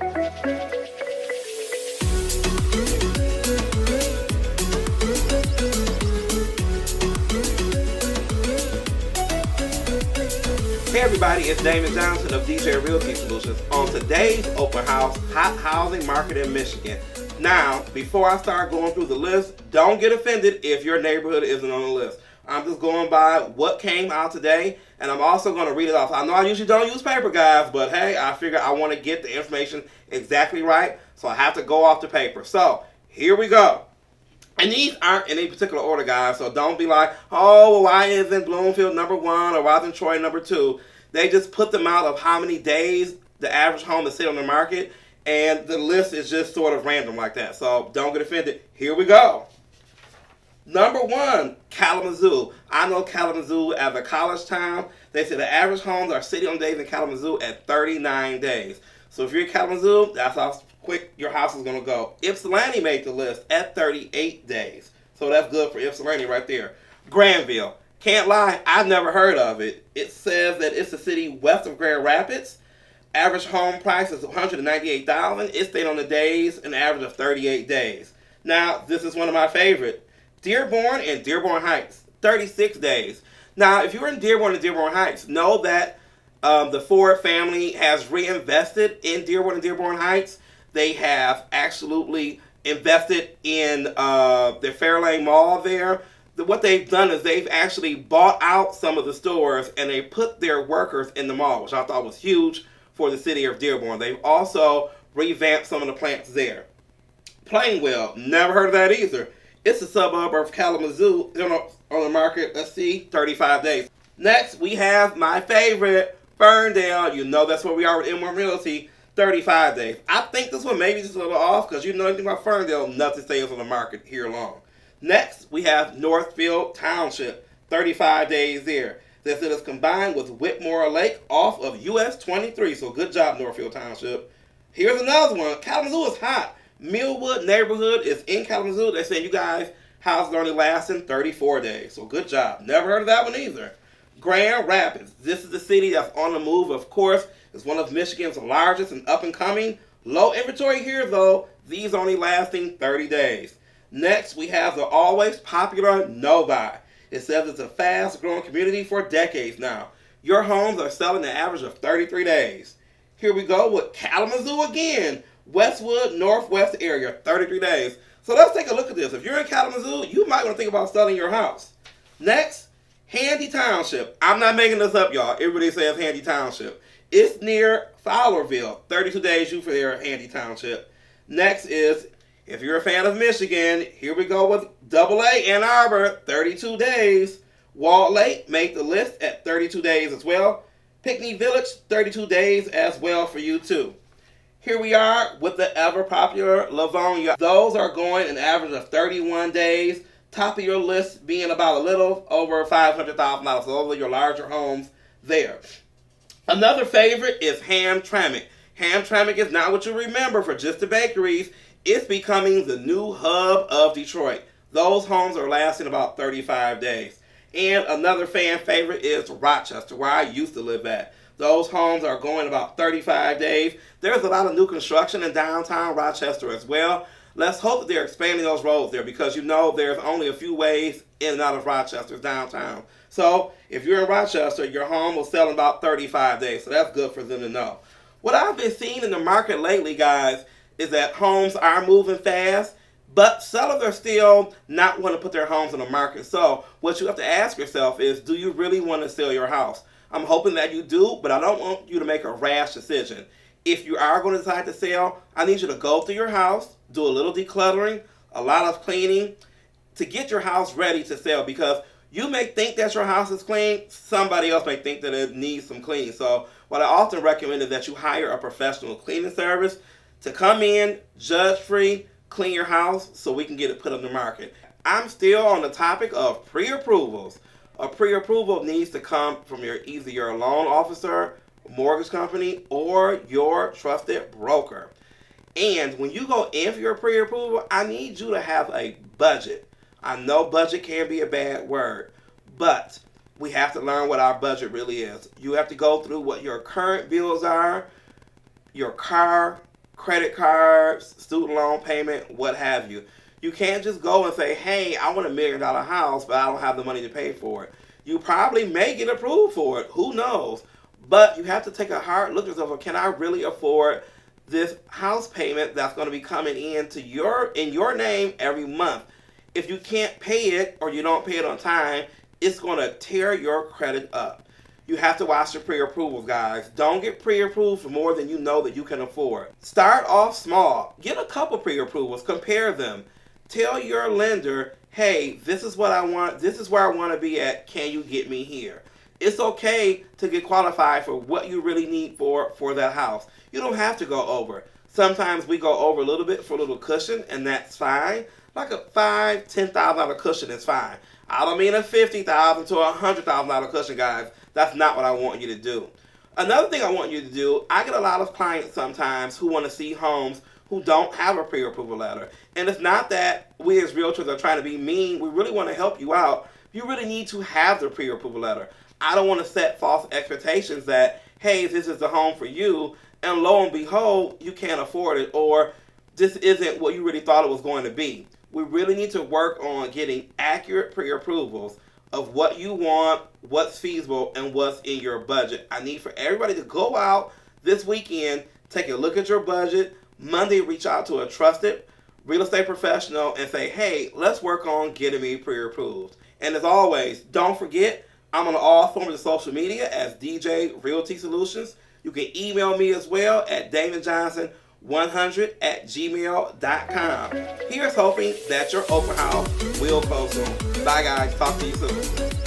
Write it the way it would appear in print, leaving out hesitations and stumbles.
Hey everybody, it's Damon Johnson of DJ Realty Solutions on today's open house, hot housing market in Michigan. Now, before I start going through the list, don't get offended if your neighborhood isn't on the list. I'm just going by what came out today, and I'm also going to read it off. I know I usually don't use paper, guys, but hey, I figure I want to get the information exactly right, so I have to go off the paper. So, here we go. And these aren't in any particular order, guys, so don't be like, oh, well, why isn't Bloomfield number 1 or why isn't Troy number 2? They just put them out of how many days the average home is sitting on the market, and the list is just sort of random like that. So don't get offended. Here we go. Number 1, Kalamazoo. I know Kalamazoo as a college town. They say the average homes are sitting on days in Kalamazoo at 39 days. So if you're in Kalamazoo, that's how quick your house is going to go. Ypsilanti made the list at 38 days. So that's good for Ypsilanti right there. Granville. Can't lie, I've never heard of it. It says that it's a city west of Grand Rapids. Average home price is $198,000. It stayed on the days, an average of 38 days. Now, this is one of my favorite. Dearborn and Dearborn Heights, 36 days. Now, if you're in Dearborn and Dearborn Heights, know that the Ford family has reinvested in Dearborn and Dearborn Heights. They have absolutely invested in the Fairlane Mall there. What they've done is they've actually bought out some of the stores and they put their workers in the mall, which I thought was huge for the city of Dearborn. They've also revamped some of the plants there. Plainwell, never heard of that either. It's a suburb of Kalamazoo on the market, let's see, 35 days. Next, we have my favorite, Ferndale. You know that's where we are with M1 Realty, 35 days. I think this one may be just a little off because you know anything about Ferndale, nothing stays on the market here long. Next, we have Northfield Township, 35 days there. This is combined with Whitmore Lake off of US 23, so good job, Northfield Township. Here's another one. Kalamazoo is hot. Millwood neighborhood is in Kalamazoo. They say you guys, houses only lasting 34 days, so good job. Never heard of that one either. Grand Rapids. This is the city that's on the move, of course. It's one of Michigan's largest and up-and-coming. Low inventory here, though. These only lasting 30 days. Next, we have the always popular Novi. It says it's a fast-growing community for decades now. Your homes are selling an average of 33 days. Here we go with Kalamazoo again. Westwood, Northwest area, 33 days. So let's take a look at this. If you're in Kalamazoo, you might want to think about selling your house. Next, Handy Township. I'm not making this up, y'all. Everybody says Handy Township. It's near Fowlerville. 32 days you for there, Handy Township. Next is, if you're a fan of Michigan, here we go with AA Ann Arbor, 32 days. Walled Lake made the list at 32 days as well. Pinckney Village, 32 days as well for you too. Here we are with the ever popular Livonia. Those are going an average of 31 days. Top of your list being about a little over $500,000. So those are your larger homes there. Another favorite is Hamtramck. Hamtramck is not what you remember for just the bakeries. It's becoming the new hub of Detroit. Those homes are lasting about 35 days. And another fan favorite is Rochester, where I used to live at. Those homes are going about 35 days. There's a lot of new construction in downtown Rochester as well. Let's hope that they're expanding those roads there because you know there's only a few ways in and out of Rochester's downtown. So if you're in Rochester, your home will sell in about 35 days. So that's good for them to know. What I've been seeing in the market lately, guys, is that homes are moving fast, but sellers are still not want to put their homes on the market. So what you have to ask yourself is, do you really want to sell your house? I'm hoping that you do, but I don't want you to make a rash decision. If you are going to decide to sell, I need you to go through your house, do a little decluttering, a lot of cleaning to get your house ready to sell, because you may think that your house is clean, somebody else may think that it needs some cleaning. So what I often recommend is that you hire a professional cleaning service to come in, judge-free, clean your house so we can get it put on the market. I'm still on the topic of pre-approvals. A pre-approval needs to come from either your loan officer, mortgage company, or your trusted broker. And when you go in for your pre-approval, I need you to have a budget. I know budget can be a bad word, but we have to learn what our budget really is. You have to go through what your current bills are, your car, credit cards, student loan payment, what have you. You can't just go and say, hey, I want $1 million house, but I don't have the money to pay for it. You probably may get approved for it. Who knows? But you have to take a hard look at yourself. Can I really afford this house payment that's going to be coming in your name every month? If you can't pay it or you don't pay it on time, it's going to tear your credit up. You have to watch your pre-approvals, guys. Don't get pre-approved for more than you know that you can afford. Start off small. Get a couple pre-approvals. Compare them. Tell your lender, hey, this is what I want. This is where I want to be at. Can you get me here? It's okay to get qualified for what you really need for that house. You don't have to go over. Sometimes we go over a little bit for a little cushion, and that's fine. Like a $5,000, $10,000 cushion is fine. I don't mean a $50,000 to a $100,000 cushion, guys. That's not what I want you to do. Another thing I want you to do, I get a lot of clients sometimes who want to see homes who don't have a pre-approval letter. And it's not that we as realtors are trying to be mean. We really want to help you out. You really need to have the pre-approval letter. I don't want to set false expectations that, hey, this is the home for you, and lo and behold, you can't afford it, or this isn't what you really thought it was going to be. We really need to work on getting accurate pre-approvals of what you want, what's feasible, and what's in your budget. I need for everybody to go out this weekend, take a look at your budget. Monday, reach out to a trusted real estate professional and say, hey, let's work on getting me pre-approved. And as always, don't forget, I'm on all forms of social media as DJ Realty Solutions. You can email me as well at damonjohnson100@gmail.com. Here's hoping that your open house will close soon. Bye, guys. Talk to you soon.